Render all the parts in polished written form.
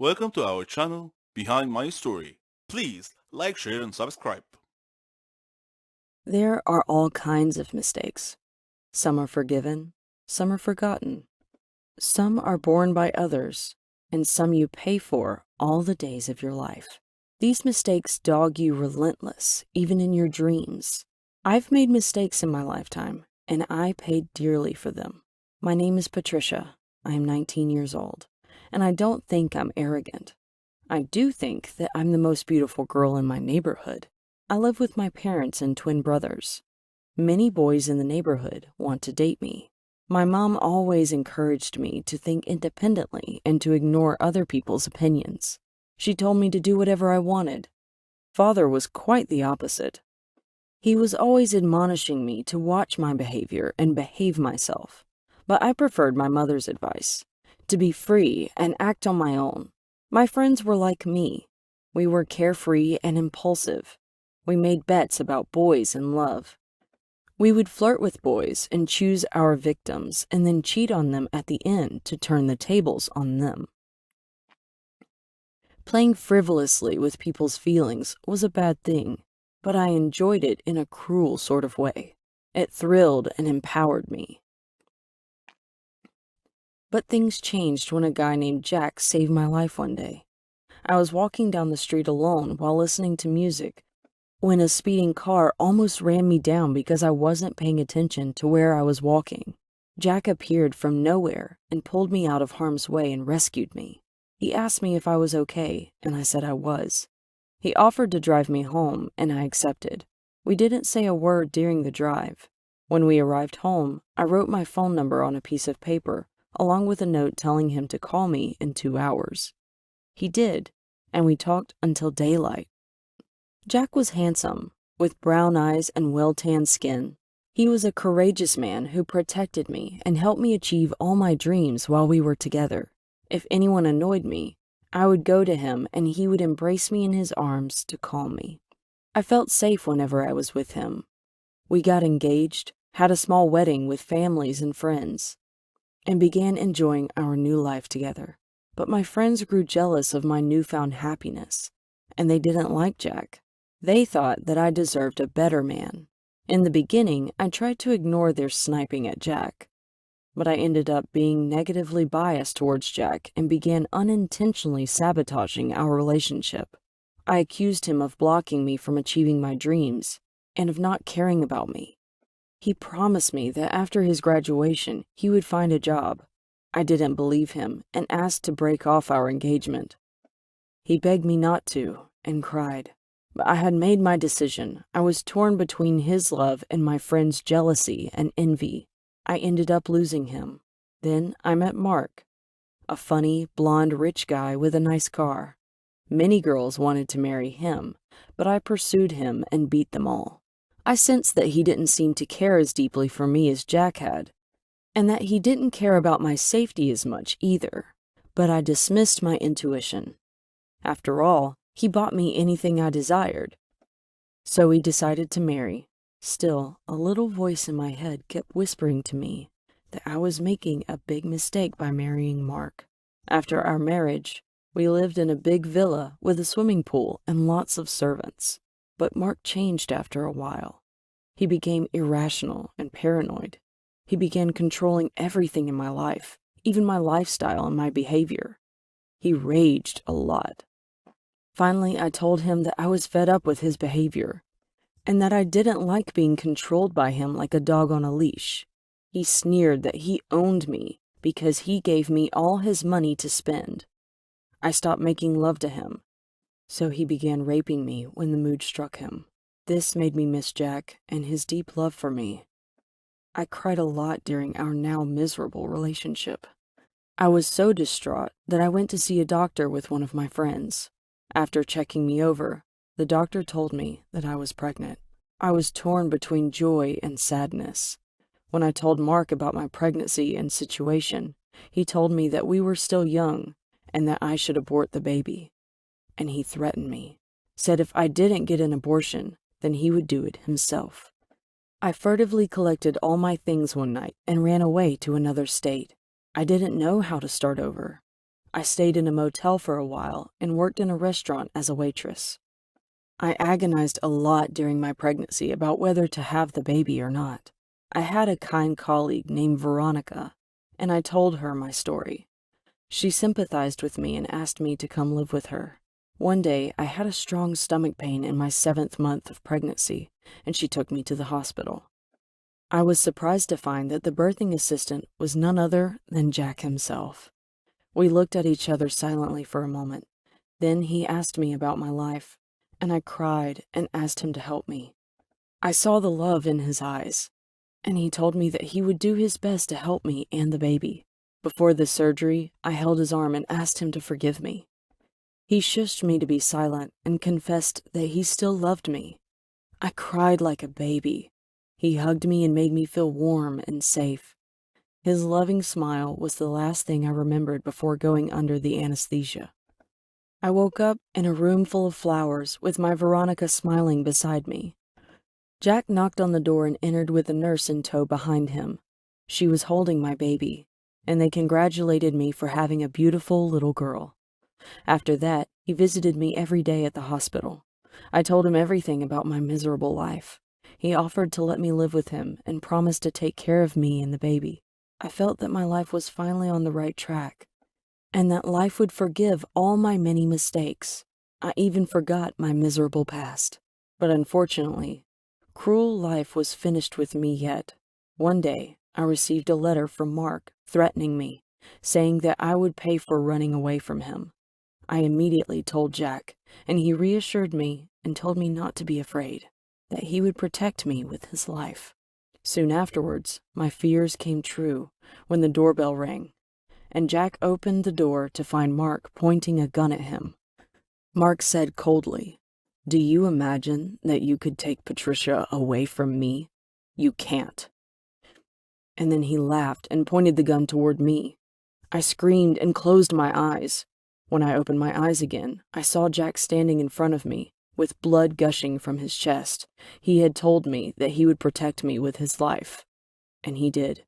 Welcome to our channel, Behind My Story. Please like, share, and subscribe. There are all kinds of mistakes. Some are forgiven, some are forgotten. Some are borne by others, and some you pay for all the days of your life. These mistakes dog you relentless, even in your dreams. I've made mistakes in my lifetime, and I paid dearly for them. My name is Patricia. I am 19 years old, and I don't think I'm arrogant. I do think that I'm the most beautiful girl in my neighborhood. I live with my parents and twin brothers. Many boys in the neighborhood want to date me. My mom always encouraged me to think independently and to ignore other people's opinions. She told me to do whatever I wanted. Father was quite the opposite. He was always admonishing me to watch my behavior and behave myself. But I preferred my mother's advice, to be free and act on my own. My friends were like me. We were carefree and impulsive. We made bets about boys and love. We would flirt with boys and choose our victims and then cheat on them at the end to turn the tables on them. Playing frivolously with people's feelings was a bad thing, but I enjoyed it in a cruel sort of way. It thrilled and empowered me. But things changed when a guy named Jack saved my life one day. I was walking down the street alone while listening to music when a speeding car almost ran me down because I wasn't paying attention to where I was walking. Jack appeared from nowhere and pulled me out of harm's way and rescued me. He asked me if I was okay, and I said I was. He offered to drive me home, and I accepted. We didn't say a word during the drive. When we arrived home, I wrote my phone number on a piece of paper, along with a note telling him to call me in 2 hours. He did, and we talked until daylight. Jack was handsome, with brown eyes and well-tanned skin. He was a courageous man who protected me and helped me achieve all my dreams while we were together. If anyone annoyed me, I would go to him and he would embrace me in his arms to calm me. I felt safe whenever I was with him. We got engaged, had a small wedding with families and friends, and began enjoying our new life together. But my friends grew jealous of my newfound happiness, and they didn't like Jack. They thought that I deserved a better man. In the beginning, I tried to ignore their sniping at Jack, but I ended up being negatively biased towards Jack and began unintentionally sabotaging our relationship. I accused him of blocking me from achieving my dreams and of not caring about me. He promised me that after his graduation, he would find a job. I didn't believe him and asked to break off our engagement. He begged me not to and cried. But I had made my decision. I was torn between his love and my friend's jealousy and envy. I ended up losing him. Then I met Mark, a funny, blonde, rich guy with a nice car. Many girls wanted to marry him, but I pursued him and beat them all. I sensed that he didn't seem to care as deeply for me as Jack had, and that he didn't care about my safety as much either. But I dismissed my intuition. After all, he bought me anything I desired. So we decided to marry. Still, a little voice in my head kept whispering to me that I was making a big mistake by marrying Mark. After our marriage, we lived in a big villa with a swimming pool and lots of servants. But Mark changed after a while. He became irrational and paranoid. He began controlling everything in my life, even my lifestyle and my behavior. He raged a lot. Finally, I told him that I was fed up with his behavior, and that I didn't like being controlled by him like a dog on a leash. He sneered that he owned me because he gave me all his money to spend. I stopped making love to him, so he began raping me when the mood struck him. This made me miss Jack and his deep love for me. I cried a lot during our now miserable relationship. I was so distraught that I went to see a doctor with one of my friends. After checking me over, the doctor told me that I was pregnant. I was torn between joy and sadness. When I told Mark about my pregnancy and situation, he told me that we were still young and that I should abort the baby. And he threatened me, said if I didn't get an abortion, then he would do it himself. I furtively collected all my things one night and ran away to another state. I didn't know how to start over. I stayed in a motel for a while and worked in a restaurant as a waitress. I agonized a lot during my pregnancy about whether to have the baby or not. I had a kind colleague named Veronica, and I told her my story. She sympathized with me and asked me to come live with her. One day, I had a strong stomach pain in my 7th month of pregnancy, and she took me to the hospital. I was surprised to find that the birthing assistant was none other than Jack himself. We looked at each other silently for a moment. Then he asked me about my life, and I cried and asked him to help me. I saw the love in his eyes, and he told me that he would do his best to help me and the baby. Before the surgery, I held his arm and asked him to forgive me. He shushed me to be silent and confessed that he still loved me. I cried like a baby. He hugged me and made me feel warm and safe. His loving smile was the last thing I remembered before going under the anesthesia. I woke up in a room full of flowers with my Veronica smiling beside me. Jack knocked on the door and entered with a nurse in tow behind him. She was holding my baby, and they congratulated me for having a beautiful little girl. After that, he visited me every day at the hospital. I told him everything about my miserable life. He offered to let me live with him and promised to take care of me and the baby. I felt that my life was finally on the right track, and that life would forgive all my many mistakes. I even forgot my miserable past. But unfortunately, cruel life was finished with me yet. One day, I received a letter from Mark threatening me, saying that I would pay for running away from him. I immediately told Jack, and he reassured me and told me not to be afraid, that he would protect me with his life. Soon afterwards, my fears came true when the doorbell rang, and Jack opened the door to find Mark pointing a gun at him. Mark said coldly, "Do you imagine that you could take Patricia away from me? You can't." And then he laughed and pointed the gun toward me. I screamed and closed my eyes. When I opened my eyes again, I saw Jack standing in front of me, with blood gushing from his chest. He had told me that he would protect me with his life, and he did.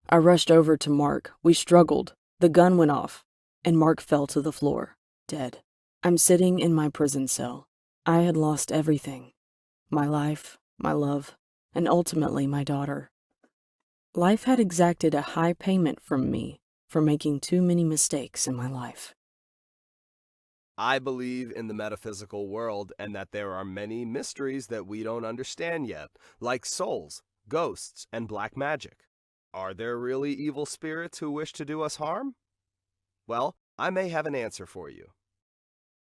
I rushed over to Mark. We struggled. The gun went off, and Mark fell to the floor, dead. I'm sitting in my prison cell. I had lost everything: my life, my love, and ultimately my daughter. Life had exacted a high payment from me for making too many mistakes in my life. I believe in the metaphysical world and that there are many mysteries that we don't understand yet, like souls, ghosts, and black magic. Are there really evil spirits who wish to do us harm? Well, I may have an answer for you.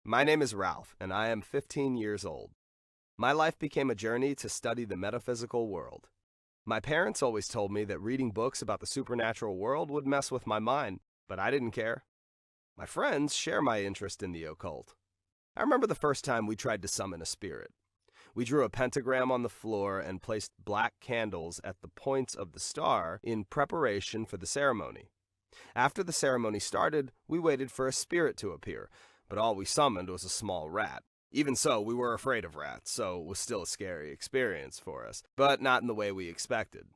My name is Ralph, and I am 15 years old. My life became a journey to study the metaphysical world. My parents always told me that reading books about the supernatural world would mess with my mind, but I didn't care. My friends share my interest in the occult. I remember the first time we tried to summon a spirit. We drew a pentagram on the floor and placed black candles at the points of the star in preparation for the ceremony. After the ceremony started, we waited for a spirit to appear, but all we summoned was a small rat. Even so, we were afraid of rats, so it was still a scary experience for us, but not in the way we expected.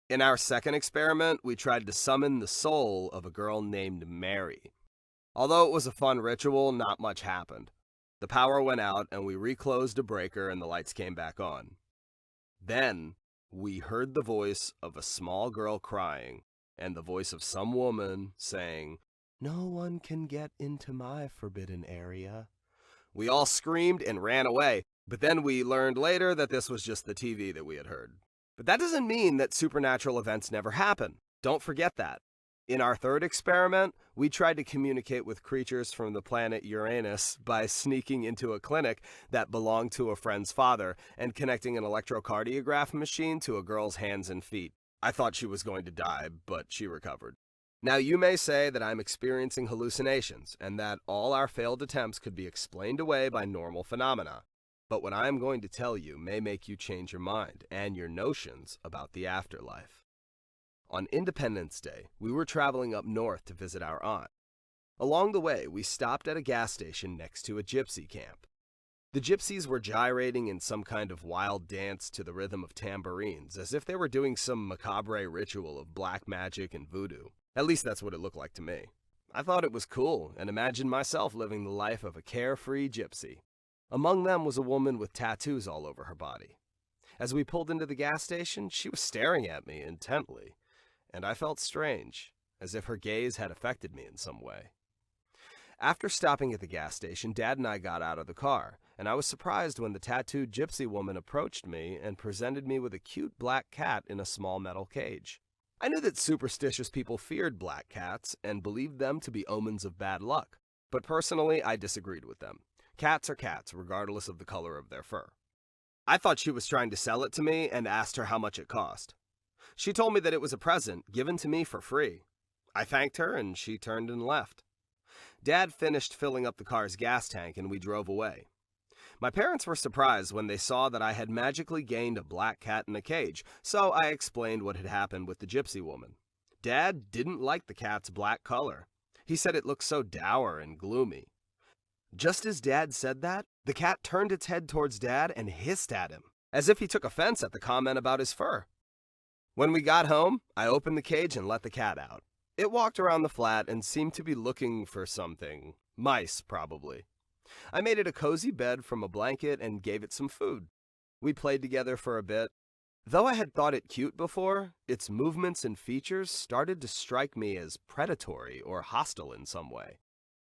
In our second experiment, we tried to summon the soul of a girl named Mary. Although it was a fun ritual, not much happened. The power went out and we reclosed a breaker and the lights came back on. Then, we heard the voice of a small girl crying and the voice of some woman saying, "No one can get into my forbidden area." We all screamed and ran away, but then we learned later that this was just the TV that we had heard. But that doesn't mean that supernatural events never happen. Don't forget that. In our third experiment, we tried to communicate with creatures from the planet Uranus by sneaking into a clinic that belonged to a friend's father and connecting an electrocardiograph machine to a girl's hands and feet. I thought she was going to die, but she recovered. Now, you may say that I'm experiencing hallucinations and that all our failed attempts could be explained away by normal phenomena. But what I am going to tell you may make you change your mind and your notions about the afterlife. On Independence Day, we were traveling up north to visit our aunt. Along the way, we stopped at a gas station next to a gypsy camp. The gypsies were gyrating in some kind of wild dance to the rhythm of tambourines, as if they were doing some macabre ritual of black magic and voodoo. At least that's what it looked like to me. I thought it was cool and imagined myself living the life of a carefree gypsy. Among them was a woman with tattoos all over her body. As we pulled into the gas station, she was staring at me intently, and I felt strange, as if her gaze had affected me in some way. After stopping at the gas station, Dad and I got out of the car, and I was surprised when the tattooed gypsy woman approached me and presented me with a cute black cat in a small metal cage. I knew that superstitious people feared black cats and believed them to be omens of bad luck, but personally, I disagreed with them. Cats are cats, regardless of the color of their fur. I thought she was trying to sell it to me and asked her how much it cost. She told me that it was a present given to me for free. I thanked her and she turned and left. Dad finished filling up the car's gas tank and we drove away. My parents were surprised when they saw that I had magically gained a black cat in a cage, so I explained what had happened with the gypsy woman. Dad didn't like the cat's black color. He said it looked so dour and gloomy. Just as Dad said that, the cat turned its head towards Dad and hissed at him, as if he took offense at the comment about his fur. When we got home, I opened the cage and let the cat out. It walked around the flat and seemed to be looking for something. Mice, probably. I made it a cozy bed from a blanket and gave it some food. We played together for a bit. Though I had thought it cute before, its movements and features started to strike me as predatory or hostile in some way.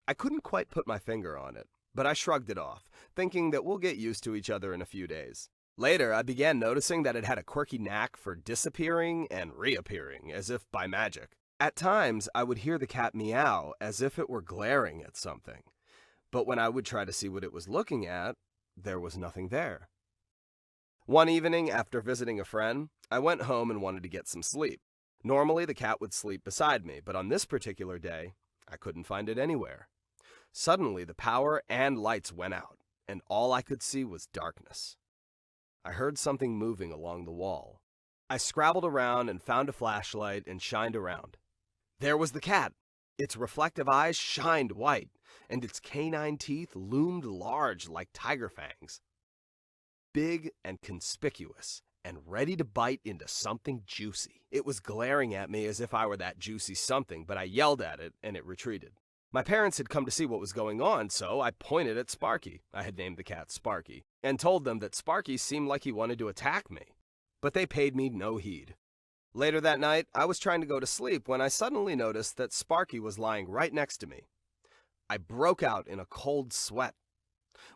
I couldn't quite put my finger on it, but I shrugged it off, thinking that we'll get used to each other in a few days. Later, I began noticing that it had a quirky knack for disappearing and reappearing, as if by magic. At times, I would hear the cat meow as if it were glaring at something. But when I would try to see what it was looking at, there was nothing there. One evening, after visiting a friend, I went home and wanted to get some sleep. Normally, the cat would sleep beside me, but on this particular day, I couldn't find it anywhere. Suddenly, the power and lights went out, and all I could see was darkness. I heard something moving along the wall. I scrabbled around and found a flashlight and shined around. There was the cat. Its reflective eyes shined white, and its canine teeth loomed large like tiger fangs. Big and conspicuous, and ready to bite into something juicy. It was glaring at me as if I were that juicy something, but I yelled at it, and it retreated. My parents had come to see what was going on, so I pointed at Sparky. I had named the cat Sparky, and told them that Sparky seemed like he wanted to attack me. But they paid me no heed. Later that night, I was trying to go to sleep when I suddenly noticed that Sparky was lying right next to me. I broke out in a cold sweat.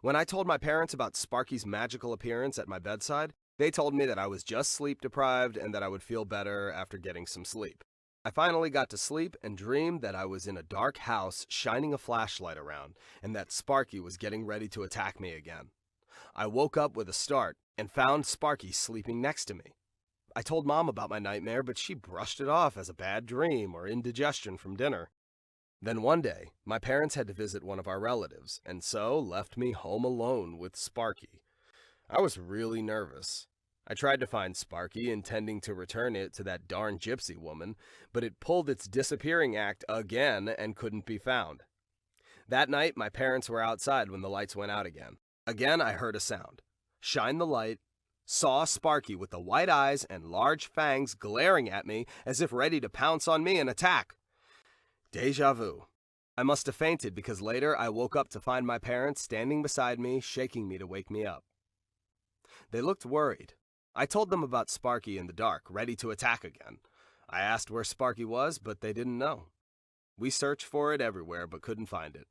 When I told my parents about Sparky's magical appearance at my bedside, they told me that I was just sleep deprived and that I would feel better after getting some sleep. I finally got to sleep and dreamed that I was in a dark house shining a flashlight around and that Sparky was getting ready to attack me again. I woke up with a start and found Sparky sleeping next to me. I told Mom about my nightmare, but she brushed it off as a bad dream or indigestion from dinner. Then one day, my parents had to visit one of our relatives, and so left me home alone with Sparky. I was really nervous. I tried to find Sparky, intending to return it to that darn gypsy woman, but it pulled its disappearing act again and couldn't be found. That night, my parents were outside when the lights went out again. Again, I heard a sound. Shined the light, saw Sparky with the white eyes and large fangs glaring at me as if ready to pounce on me and attack. Deja vu. I must have fainted because later I woke up to find my parents standing beside me, shaking me to wake me up. They looked worried. I told them about Sparky in the dark, ready to attack again. I asked where Sparky was, but they didn't know. We searched for it everywhere, but couldn't find it.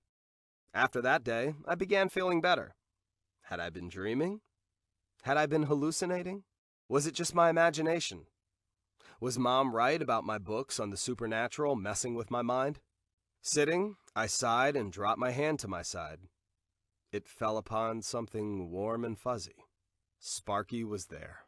After that day, I began feeling better. Had I been dreaming? Had I been hallucinating? Was it just my imagination? Was Mom right about my books on the supernatural messing with my mind? Sitting, I sighed and dropped my hand to my side. It fell upon something warm and fuzzy. Sparky was there.